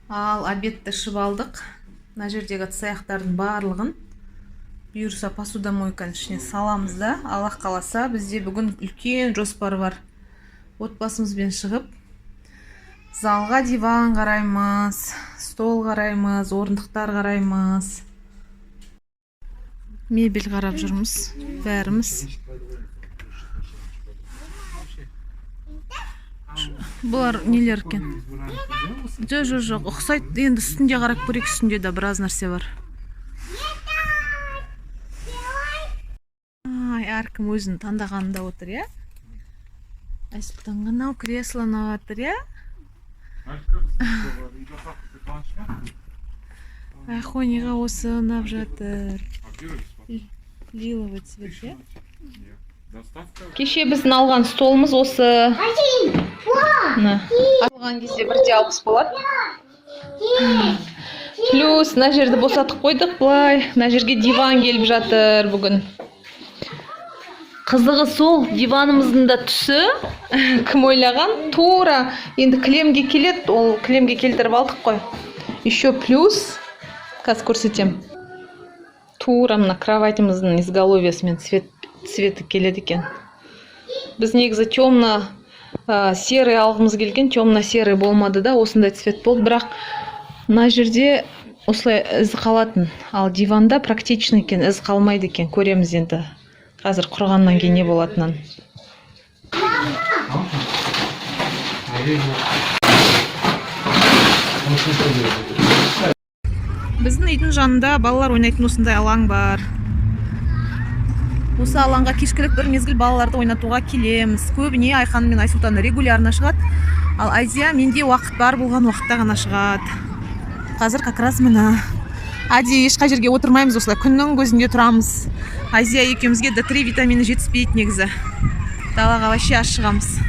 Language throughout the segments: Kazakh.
Ал обедті ішіп алдық. Мына жердегі ыдыс-аяқтардың барлығын бұйырса посудомойканың ішіне саламыз да, Аллах қаласа, бізде бүгін үлкен жоспар бар. Отбасымызбен шығып, залға диван қараймыз, стол қараймыз, орындықтар қараймыз. Мебель қарап жүрміз, бәріміз. Бұлар нелер екен? Жоқ, ұқсайды. Енді үстінде қарап көрейік, үстінде де біраз нәрсе бар. Әркім өзін таңдағанында отыр, я? Айсұлтанға мынау кресло ұнап жатыр, я? Ахониға осы ұнап жатыр. Лиловый цвет, я? Кеше біздің алған столымыз осы. Алған кезде 1,60 болады. Плюс мына жерді босатып қойдық былай. Мына жерге диван келіп жатыр бүгін. Қызығы сол, диванымыздың да түсі, кім ойлаған, тура енді кілемге келеді, ол кілемге келтіріп алдық қой. Еще плюс, қазір көрсетем. Тура мына кроватимыздың изголовьясымен цветі келеді екен. Біз негізі темно серый алғымыз келген, темно серый болмады да, осындай цвет болды, бірақ мына жерде осылай із қалатын. Ал диванда практичный екен, із қалмайды екен, көреміз енді. Қазір құрғаннан кейін не болатынын. Біздің үйдің жанында балалар ойнайтын осындай алаң бар. Осы алаңға кешкілік бір мезгіл балаларды ойнатуға келеміз. Көбіне Айхан мен Айсұлтан регулярно шығады. Ал Азия менде уақыт бар болған уақытта ғана шығады. Қазір как раз мына. Ади ешқай жерге отырмаймыз, осылай күннің көзінде тұрамыз. Азия екеумізге D3 витамині жетіспейді негізі. Далаға вообще шығамыз.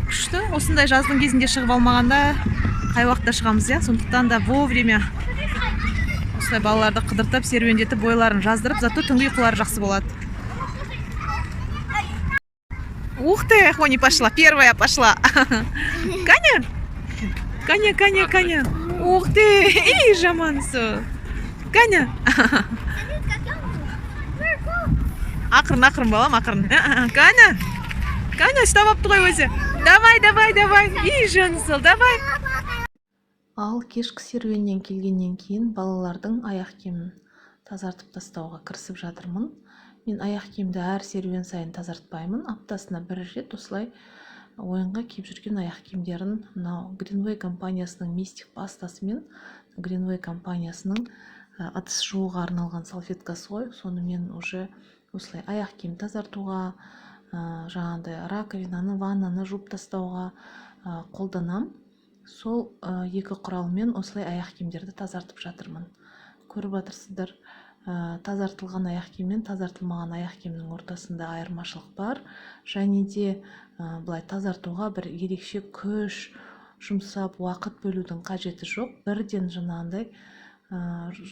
Күшті, осындай жаздың кезінде шығып алмағанда қай уақытта шығамыз, я? Сондықтан да вовремя осылай балаларды қыдыртып, серуендетіп, бойларын жаздырып, зато түнгі ұйқылары жақсы болады. Ух ты, Хони пошла, первая пошла. Каня. Ух ты, и жамансыз. Каня. Ақырын балам, ақырын. Каня, ұстап алыпты ғой өзі. Давай. И жансыз, давай. Ал кешкі серуеннен келгеннен кейін балалардың аяқ киімін тазартып тастауға кірісіп жатырмын. Мен аяқ киімді әр серуен сайын тазартпаймын. Аптасына бір рет осылай ойынға киіп жүрген аяқ киімдерін мынау Greenway компаниясының мистик пастасы мен Greenway компаниясының ыдыс жууға арналған салфеткасы ғой. Соны мен уже осылай аяқ киім тазартуға, жаңағыдай раковинаны, ваннаны жуып тастауға қолданам. Сол екі құралмен осылай аяқ киімдерді тазартып жатырмын. Көріп жатырсыздар, тазартылған аяқ киім мен тазартылмаған аяқ киімнің ортасында айырмашылық бар. Және де былай тазартуға бір ерекше күш жұмсап, уақыт бөлудің қажеті жоқ. Бірден жаңағындай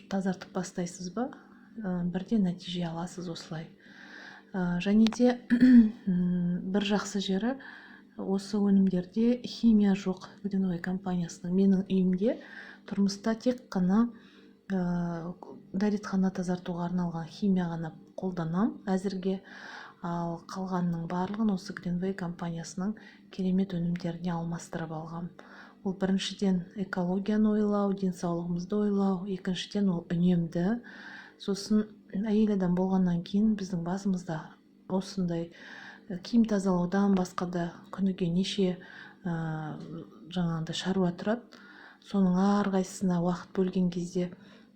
тазартып бастайсыз ба, бірден нәтиже аласыз осылай. Және де бір жақсы жері, осы өнімдерде химия жоқ. Greenway компаниясының. Менің үйімде тұрмыста тек қана дәретхана тазартуға арналған химия ғана қолданам әзірге. Ал қалғанның барлығын осы Greenway компаниясының керемет өнімдеріне алмастырып алғам. Ол біріншіден экологияны ойлау, денсаулығымызды ойлау, екіншіден ол үнемді. Сосын әйел адам болғаннан кейін біздің басымызда осындай киім тазалаудан басқа да күніге неше жаңағындай шаруа тұрады. Соның әрқайсысына уақыт бөлген кезде,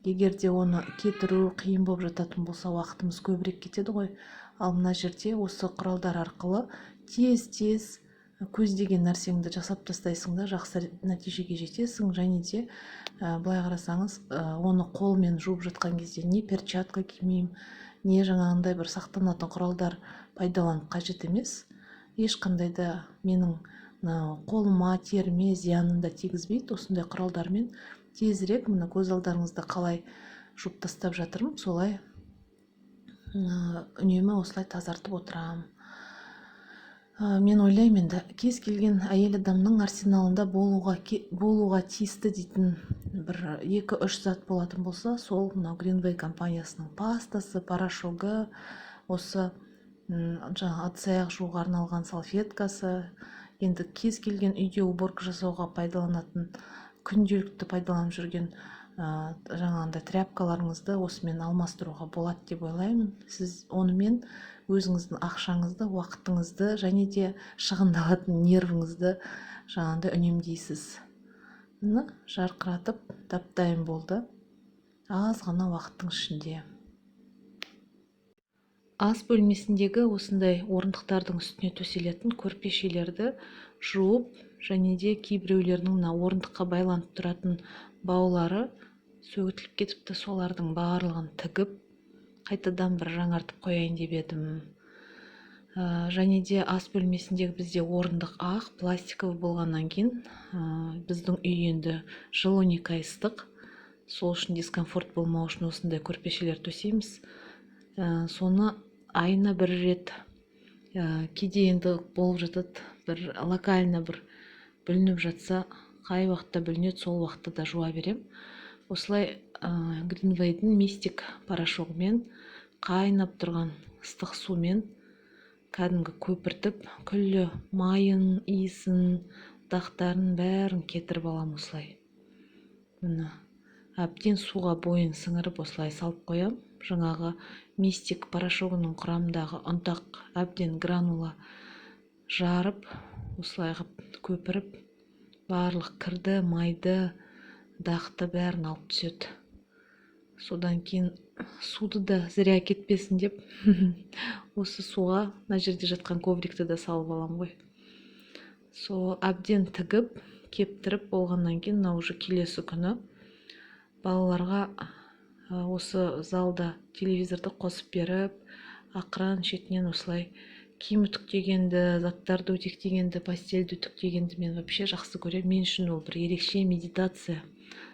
егер де оны кетіру қиын болып жататын болса, уақытымыз көбірек кетеді ғой. Ал мына жерде осы құралдар арқылы тез көздеген нәрсеңді жасап тастайсың да жақсы нәтижеге жетесің. Және де былай қарасаңыз, оны қолмен жуып жатқан кезде не перчатка кимеймін, не жаңағындай бір сақтанатын құралдар пайдаланып қажет емес. Ешқандай да менің қолыма, теріме зиянын да тигізбейді. Осындай құралдармен тезірек мына көз алдарыңызда қалай жуып тастап жатырмын, солай үнемі осылай тазартып отырам. Мен ойлаймын енді кез келген әйел адамның арсеналында болуға тиісті дейтін бір 2-3 зат болатын болса, сол мынау Greenway компаниясының пастасы, порошогы, осы жаңа ыдыс-аяқ жууға арналған салфеткасы, енді кез келген үйде уборка жасауға пайдаланатын, күнделікті пайдаланып жүрген жаңағындай тряпкаларыңызды осымен алмастыруға болады деп ойлаймын. Сіз онымен өзіңіздің ақшаңызды, уақытыңызды және де шығындалатын нервіңізді жаңағындай үнемдейсіз. Міне жарқыратып дайын болды аз ғана уақыттың ішінде. Ас бөлмесіндегі осындай орындықтардың үстіне төселетін көрпешелерді жуып, және де кейбіреулерінің мына орындыққа байланып тұратын баулары сөгітіліп кетіпті, солардың барлығын тігіп, қайтадан бір жаңартып қояйын деп едім. Және де ас бөлмесіндегі бізде орындық ақ, пластиковый болғаннан кейін, біздің үй енді жыл 12 ай ыстық, сол үшін дискомфорт болмау үшін осындай көрпешелер төсейміз. Соны айына бір рет, кейде енді болып жатады, бір локально бір бүлініп жатса, қай уақытта бүлінеді, сол уақытта да жуа берем. Осылай Greenway'дің мистик порошогымен, қайнап тұрған ыстық сумен кәдімгі көпіртіп, күллі майын, иісін, дақтарын бәрін кетіріп алам осылай. Міне әбден суға бойын сіңіріп осылай салып қоям. Жаңағы мистик порошогының құрамындағы ұнтақ әбден гранула жарып, осылай ғып көпіріп, барлық кірді, майды, дақты бәрін алып түседі. Содан кейін суды да зря кетпесін деп осы суға мына жерде жатқан коврикті де салып алам ғой. Сол әбден тігіп, кептіріп болғаннан кейін, мына уже келесі күні балаларға осы залда телевизорды қосып беріп, ақырын шетінен осылай киім үтіктегенді, заттарды үтіктегенді, постельді үтіктегенді мен вообще жақсы көремін. Мен үшін ол бір ерекше медитация.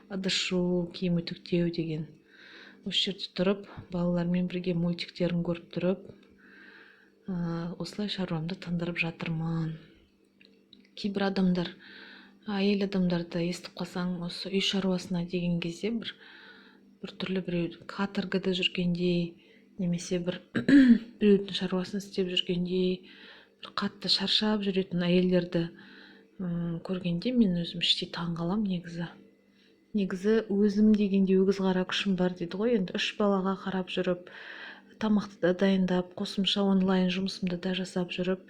Ыдыс жуу, киім үтіктеу деген. Осы жерде тұрып, балалармен бірге мультиктерін көріп тұрып, осылай шаруамды тындырып жатырмын. Кейбір адамдар, әйел адамдарды естіп қалсаң, осы үй шаруасына деген кезде бір түрлі біреу каторгада жүргендей, немесе біреудің шаруасын істеп жүргендей, бір қатты шаршап жүретін әйелдерді көргенде мен өзім іштей таңғалам негізі. Негізі өзім дегенде өгіз қара күшім бар дейді ғой. Енді 3 балаға қарап жүріп, тамақты да дайындап, қосымша онлайн жұмысымды да жасап жүріп,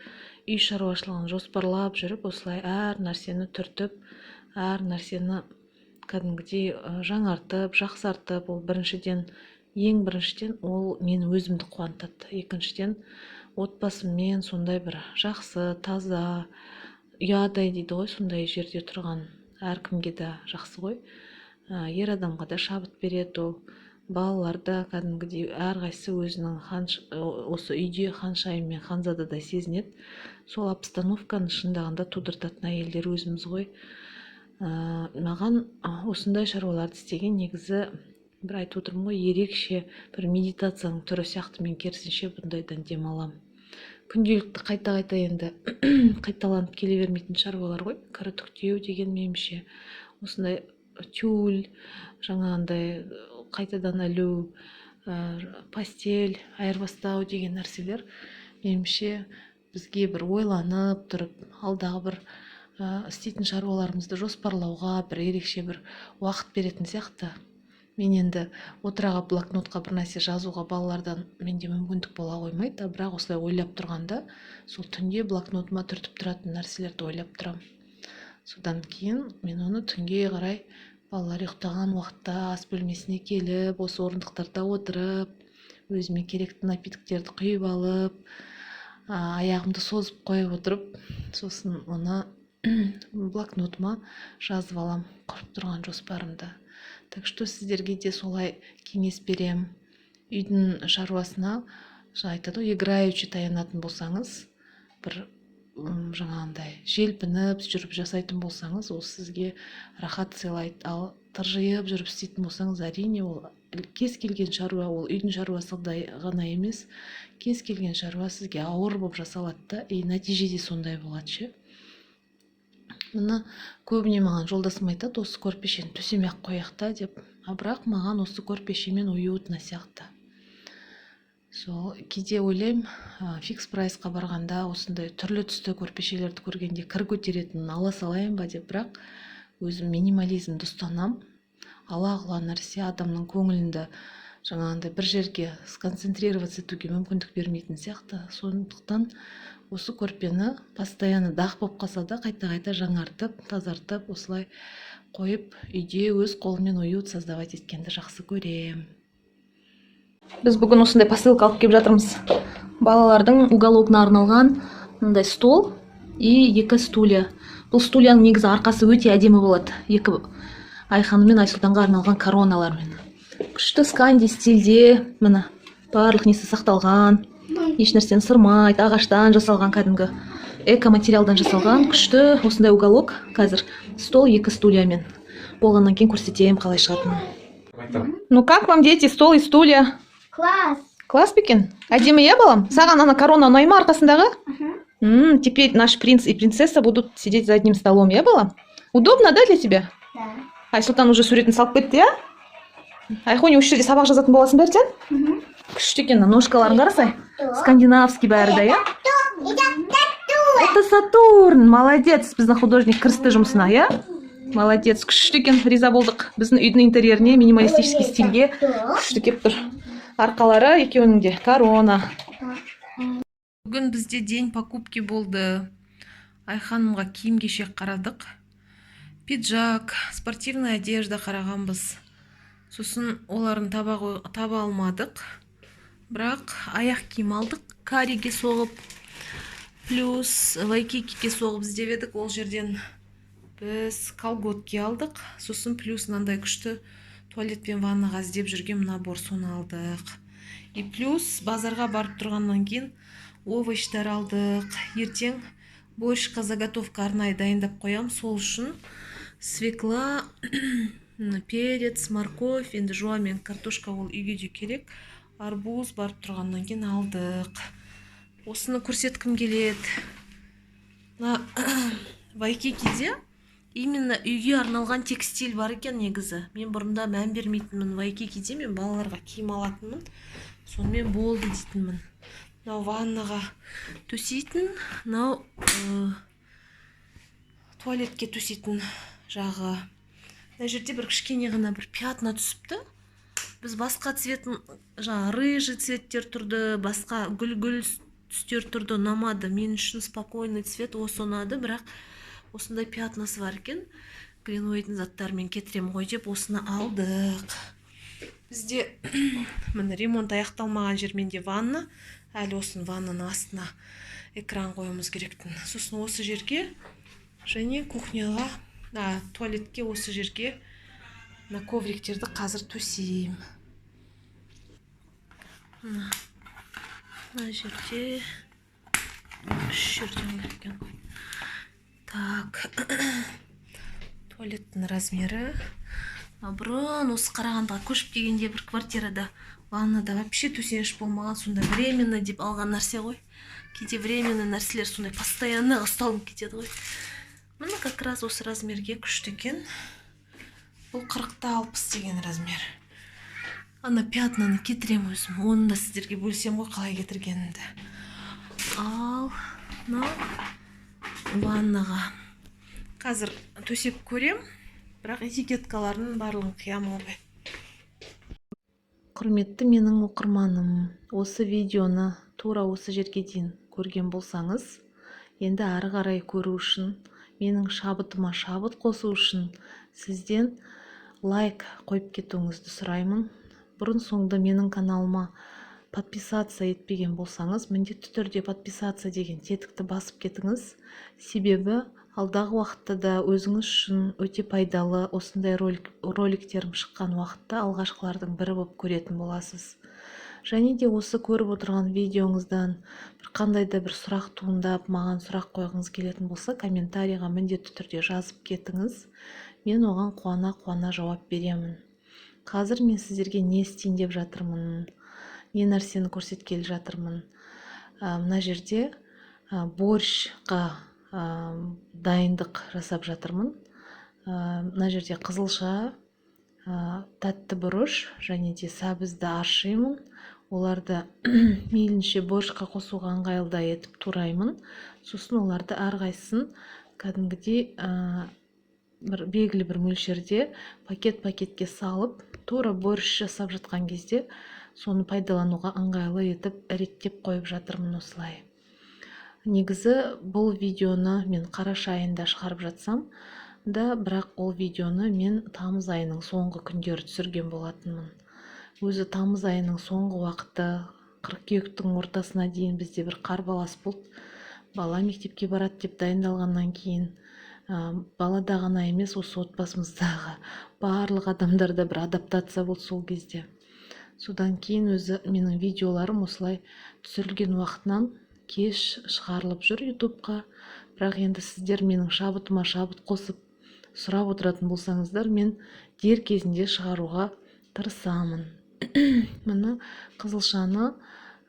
үй шаруашылығын жоспарлап жүріп, осылай әр нәрсені түртіп, әр нәрсені кәдімгідей жаңартып, жақсартып, ол ең біріншіден ол мен өзімді қуантады. Екіншіден, отбасыммен сондай бір жақсы, таза, ұядай дейді ғой, сондай жерде тұрған әркімге де жақсы ғой. Ер адамға да шабыт береді ол. Балалар да кәдімгідей әрқайсысы өзінің осы үйде ханшайым мен ханзададай сезінеді. Сол обстановканы шындағында тудыртатын әйелдер өзіміз ғой. Маған осындай шаруаларды істеген негізі бір айтып отырмын ғой, ерекше бір медитацияның түрі сияқты. Мен керісінше бұндайдан демалам. Күнделікті қайта енді қайталанып келе бермейтін шаруалар ғой. Кір үтіктеу деген меніңше, осындай тюль, жаңағындай қайтадан ілу, постель, айырбастау деген нәрселер меніңше бізге бір ойланып тұрып, алдағы бір істейтін шаруаларымызды жоспарлауға бір ерекше бір уақыт беретін сияқты. Мен енді отыраға блокнотқа бір нәрсе жазуға балалардан менде мүмкіндік бола қоймайды, бірақ осылай ойлап тұрғанда, сол түнде блокнотыма түртіп тұратын нәрселерді ойлап тұрам. Содан кейін мен оны түнге қарай балалар ұйықтаған уақытта ас бөлмесіне келіп, осы орындықтарда отырып, өзіме керекті напитктерді құйып алып, аяғымды созып қойып отырып, сосын оны блокнотыма жазып алам, құрып тұрған жоспарымды. Так что сіздерге де солай кеңес берем. Үйдің шаруасына, айтады ғой, играючи таянатын болсаңыз, бір жаңағындай желпініп жүріп жасайтын болсаңыз, ол сізге рахат сыйлайды. Ал тыржиып жүріп істейтін болсаңыз, әрине ол кез келген шаруа, ол үйдің шаруасы ғана емес, кез келген шаруа сізге ауыр болып жасалады да, нәтижеде сондай болады ше. Мына көбіне маған жолдасым айтады, осы көрпешені төсеме ақ қояйық та деп. Бірақ маған осы көрпешемен уютно сияқты. Сол кейде ойлаймын, фикс прайсқа барғанда осындай түрлі түсті көрпешелерді көргенде кір көтеретін ала салайын ба деп, бірақ өзім минимализмді ұстанам. Ала нәрсе адамның көңілінде жаңағындай бір жерге сконцентрироваться етуге мүмкіндік бермейтін сияқты. Сондықтан осы көрпені постоянно дақ болып қалса да қайта жаңартып, тазартып, осылай қойып, үйде өз қолыммен уют создавать еткенді жақсы көрем. Біз бүгін осындай посылка алып келіп жатырмыз. Балалардың угологына арналған мындай стол и 2 стулья. Бұл стульяның негізі арқасы өте әдемі болады. 2 Айхан мен Айсұлтанға арналған короналармен. Күшті сканди стилде, мына барлық несі сақталған, еш нәрсені сырмайды, ағаштан жасалған, кәдімгі эко-материалдан жасалған күшті осындай уголок. Қазір стол 2 стульямен. Болғаннан кейін көрсетейін қалай шығатынын. Ну как вам, дети, стол и стулья? Класс. Класс екен? Әдемі, иә, балам? Саған ана корона ұнай ма арқасындағы? Теперь наш принц и принцесса будут сидеть за одним столом, иә, балам? Удобно, да, для тебя? Да. Айсұлтан уже суретін салып кетті, иә? Айхоне осы жерде сабақ жазатын боласың бәрден? Күшті екен, ножкаларын қарасай. Скандинавский бәрі да, иә? Это Сатурн, молодец, біздің художник кірісті жұмысына, иә? Молодец, күшті екен, риза болдық. Біздің үйдің интерьеріне минималистический стильге күшті кеп тұр. Арқалары екеуінің де корона. Бүгін бізде день покупки болды. Айханымға киім-кешек қарадық. Пиджак, спортивная одежда қарағанбыз. Сосын оларын таба алмадық. Бірақ аяқ киім алдық. Кариге соғып, плюс вайкикиге соғып іздеп едік. Ол жерден біз колготки алдық. Сосын плюс мынандай күшті туалет пен ваннаға іздеп жүрген набор, соны алдық. И плюс базарға барып тұрғаннан кейін овощтар алдық. Ертең борщқа заготовка арнайы дайындап қоям. Сол үшін свекла, перец, морковь, енді жуа мен картошка ол үйге де керек. Арбуз барып тұрғаннан кейін алдық. Осыны көрсеткім келеді. Вайкикиде именно үйге арналған текстиль бар екен негізі. Мен бұрында мән бермейтінмін. Вайкикиде мен балаларға киім алатынмын. Сонымен болды дейтінмін. Мынау ваннаға төсейтін, мынау туалетке төсейтін жағы. Мына жерде бір кішкене ғана бір пятна түсіпті. Біз басқа цветін, жаңа рыжий цветтер тұрды, басқа гүл-гүл түстер тұрды, ұнамады. Мен үшін спокойный цвет осы ұнады, бірақ осындай пятнасы бар екен. Гринойдың заттарымен кетірем ғой деп осыны алдық. Бізде міне ремонт аяқталмаған жерменде ванна. Әлі осын ваннаның астына экран қойымыз керектін. Сосын осы жерге және кухняға, туалетке осы жерге на ковриктерді қазір төсейм. Мына жерде үш жерден кеткен. Так, туалеттің размері. Бұрын осы Қарағандыға көшіп келгенде бір квартирада ваннада вообще төсеніш болмаған, сонда временно деп алған нәрсе ғой. Кейде временно нәрселер сондай постоянно ұсталып кетеді ғой. Мына как раз осы размерге күшті екен. Бұл 40-60 деген размер. Ана пятнаны кетірем өзім. Оны да сіздерге бөлсем ғой қалай кетіргенімді. Ал, ваннаға қазір төсеп көрем, бірақ этикеткаларын барлығын қиямын ғой. Құрметті менің оқырманым, осы видеоны тура осы жерге дейін көрген болсаңыз, енді ары қарай көру үшін, менің шабытыма шабыт қосу үшін сізден лайк қойып кетуіңізді сұраймын. Бұрын соңды менің каналыма подписация етпеген болсаңыз, міндетті түрде подписация деген тетікті басып кетіңіз. Себебі алдағы уақытта да өзіңіз үшін өте пайдалы осындай роликтерім шыққан уақытта алғашқылардың бірі болып көретін боласыз. Және де осы көріп отырған видеоңыздан бір қандай да бір сұрақ туындап, маған сұрақ қойғыңыз келетін болса, комментарийға міндетті түрде жазып кетіңіз. Мен оған қуана жауап беремін. Қазір мен сіздерге не істейін деп жатырмын, не нәрсені көрсеткелі жатырмын. Мына жерде борщқа дайындық жасап жатырмын. Мына жерде қызылша, тәтті бұрыш және де сәбізді аршимын. Оларды мейлінше борщқа қосуға ыңғайлы етіп тураймын. Сосын оларды әрқайсысын кәдімгідей бір белгілі бір мөлшерде пакетке салып, тура борщ жасап жатқан кезде соны пайдалануға ыңғайлы етіп реттеп қойып жатырмын осылай. Негізі бұл видеоны мен қараша айында шығарып жатсам да, бірақ ол видеоны мен тамыз айының соңғы күндері түсірген болатынмын. Өзі тамыз айының соңғы уақыты, қыркүйектің ортасына дейін бізде бір қарбалас болды. Бала мектепке барады деп дайындалғаннан кейін, балада ғана емес, осы отбасымыздағы барлық адамдарда бір адаптация болды сол кезде. Содан кейін өзі менің видеоларым осылай түсірілген уақытынан кеш шығарылып жүр ютубқа. Бірақ енді сіздер менің шабытыма шабыт қосып сұрап отыратын болсаңыздар, мен дер кезінде шығаруға тырысамын. Мына қызылшаны,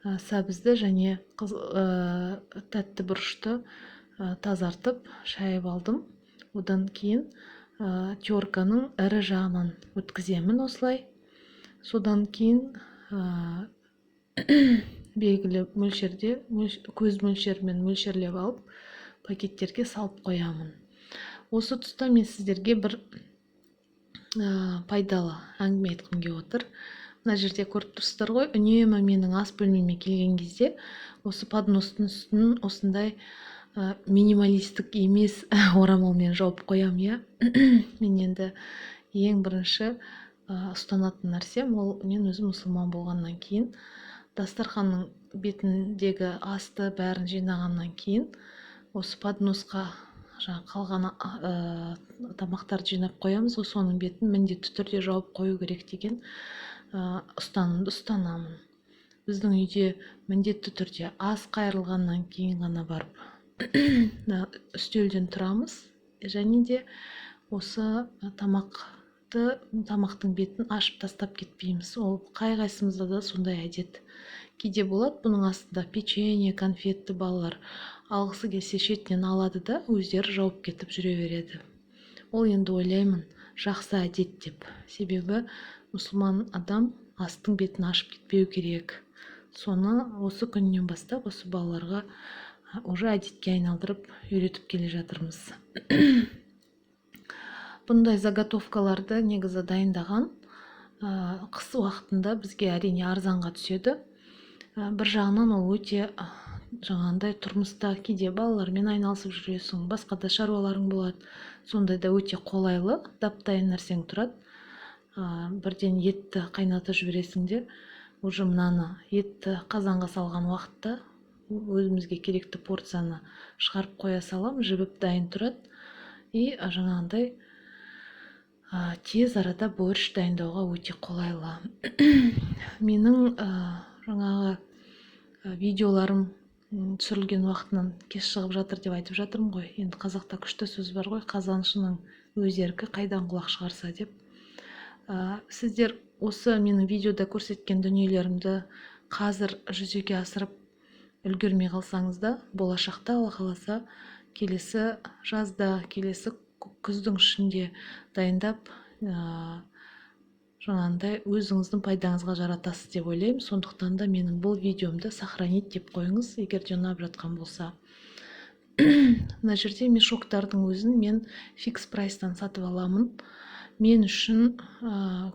сәбізді және тәтті бұрышты тазартып шайып алдым. Одан кейін терканың ірі жағынан өткіземін осылай. Содан кейін белгілі мөлшерде, көз мөлшермен мөлшерлеп алып, пакеттерге салып қоямын. Осы тұста мен сіздерге бір пайдалы әңгіме айтқым келіп отыр. Мына жерде көріп тұрсыздар ғой, үнемі менің ас бөлмеме келген кезде осы подностың үстін осындай минималистік емес орамалмен жауып қоям, иә. Мен енді ең бірінші ұстанатын нәрсем, ол мен өзім мұсылман болғаннан кейін, дастарханның бетіндегі асты бәрін жинағаннан кейін, осы подносқа қалған тамақтарды жинап қоямыз, соның бетін міндетті түрде жауып қою керек деген ұстанымды ұстанамын. Біздің үйде міндетті түрде ас қайырылғаннан кейін ғана барып үстелден тұрамыз, және де осы тамақтың бетін ашып тастап кетпейміз. Ол қай-қайсымызда да сондай әдет. Кейде болады, бұның астында печенье, конфетті балалар алғысы келсе шетінен алады да, өздері жауып кетіп жүре береді. Ол енді ойлаймын, жақсы әдет деп. Себебі мұсылман адам астың бетін ашып кетпеу керек. Соны осы күннен бастап осы балаларға уже әдетке айналдырып үйретіп келе жатырмыз. Бұндай заготовкаларды негізі дайындаған қыс уақытында бізге әрине арзанға түседі. Бір жағынан ол өте жаңағындай тұрмыста кейде балалармен айналысып жүресің, басқа да шаруаларың болады. Сондайда өте қолайлы, дап-дайын нәрсең тұрады. Бірден етті қайнатып жібересің де, уже мынаны етті қазанға салған уақытта өзімізге керекті порцияны шығарып қоя салам, жібіп дайын тұрады. И жаңағындай тез арада борщ дайындауға өте қолайлы. Менің жаңағы видеоларым түсірілген уақытынан кеш шығып жатыр деп айтып жатырмын ғой. Енді қазақта күшті сөз бар ғой, қазаншының өз еркі қайдан құлақ шығарса деп. Сіздер осы менің видеода көрсеткен дүниелерімді қазір жүзеге асырып үлгермей қалсаңыз да, болашақта Алла қаласа келесі жазда, келесі күздің ішінде дайындап жаңағындай өзіңіздің пайдаңызға жаратасыз деп ойлаймын. Сондықтан да менің бұл видеомды сохранить деп қойыңыз, егер де ұнап жатқан болса. Мына жерде мешоктардың өзін мен фикс прайстан сатып аламын. Мен үшін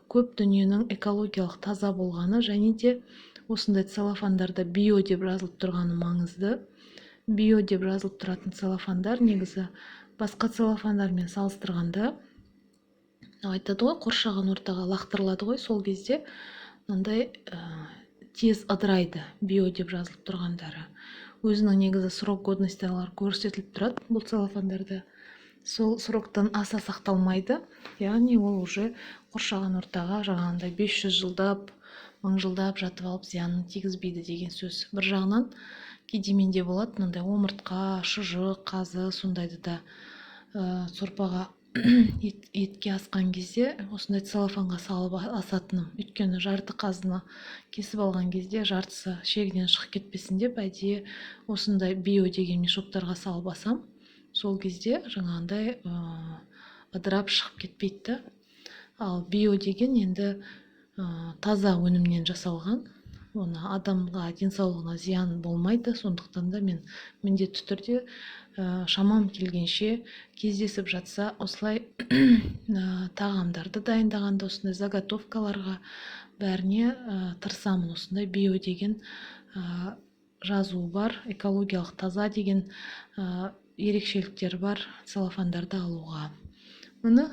көп дүниенің экологиялық таза болғаны, және де осындай целлофандарда био деп жазылып тұрғаны маңызды. Био деп жазылып тұратын целлофандар негізі басқа целлофандармен салыстырғанда айтады ғой, қоршаған ортаға лақтырылады ғой, сол кезде мынандай тез ыдырайды био деп жазылып тұрғандары. Өзінің негізі срок годностьтары көрсетіліп тұрады бұл целлофандарда. Сол сроктан аса сақталмайды, яғни ол уже қоршаған ортаға жаңағындай 500 жылдап, мыңжылдап жатып алып зиянын тигізбейді деген сөз. Бір жағынан кейде менде болады мынандай омыртқа, шұжық, қазы сондайды да сорпаға етке асқан кезде осындай целлофанға салып асатыным. Өйткені жарты қазыны кесіп алған кезде жартысы шегінен шығып кетпесін деп әдейі осындай био деген мешоптарға салып асам. Сол кезде жаңағындай ыдырап шығып кетпейді. Ал био деген енді таза өнімнен жасалған. Оны адамға денсаулығына зиян болмайды. Сондықтан да мен міндетті түрде шамам келгенше кездесіп жатса осылай тағамдарды дайындағанда осындай заготовкаларға бәріне тырысамын. Осындай био деген жазуы бар, экологиялық таза деген ерекшеліктері бар целлофандарды алуға. Мұны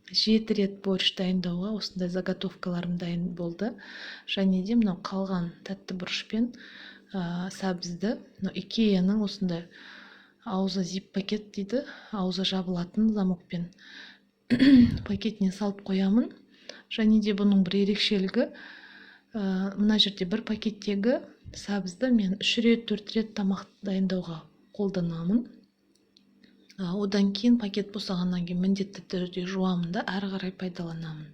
7 рет борщ дайындауға осындай заготовкаларым дайын болды. Және де мынау қалған тәтті бұрышпен сәбізді Икеяның осындай аузы зип пакет дейді, аузы жабылатын замокпен пакетіне салып қоямын. Және де бұның бір ерекшелігі, мына жерде бір пакеттегі сәбізді мен 3 рет 4 рет тамақ дайындауға қолданамын. Одан кейін пакет босағаннан кейін міндетті түрде жуамын да әрі қарай пайдаланамын.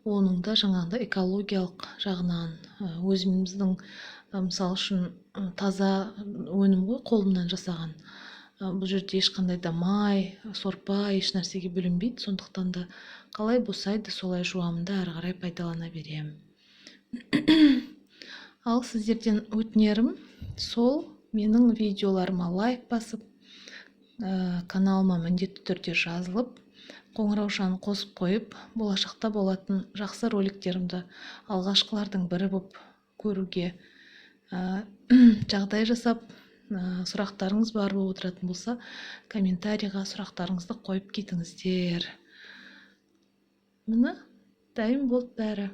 Оның да жаңағыда экологиялық жағынан өзіміздің мысалы үшін таза өнім ғой, қолымнан жасаған. Бұл жерде ешқандай да май, сорпа, еш нәрсеге бөлінбейді. Сондықтан да қалай босайды солай жуамын да әрі қарай пайдалана беремін. Ал сіздерден өтінерім сол менің видеоларыма лайк басып, каналыма міндетті түрде жазылып, қоңыраушаны қосып қойып, болашақта болатын жақсы роликтерімді алғашқылардың бірі болып көруге жағдай жасап, сұрақтарыңыз бар болып отыратын болса, комментарийға сұрақтарыңызды қойып кетіңіздер. Міне, дайын болды бәрі.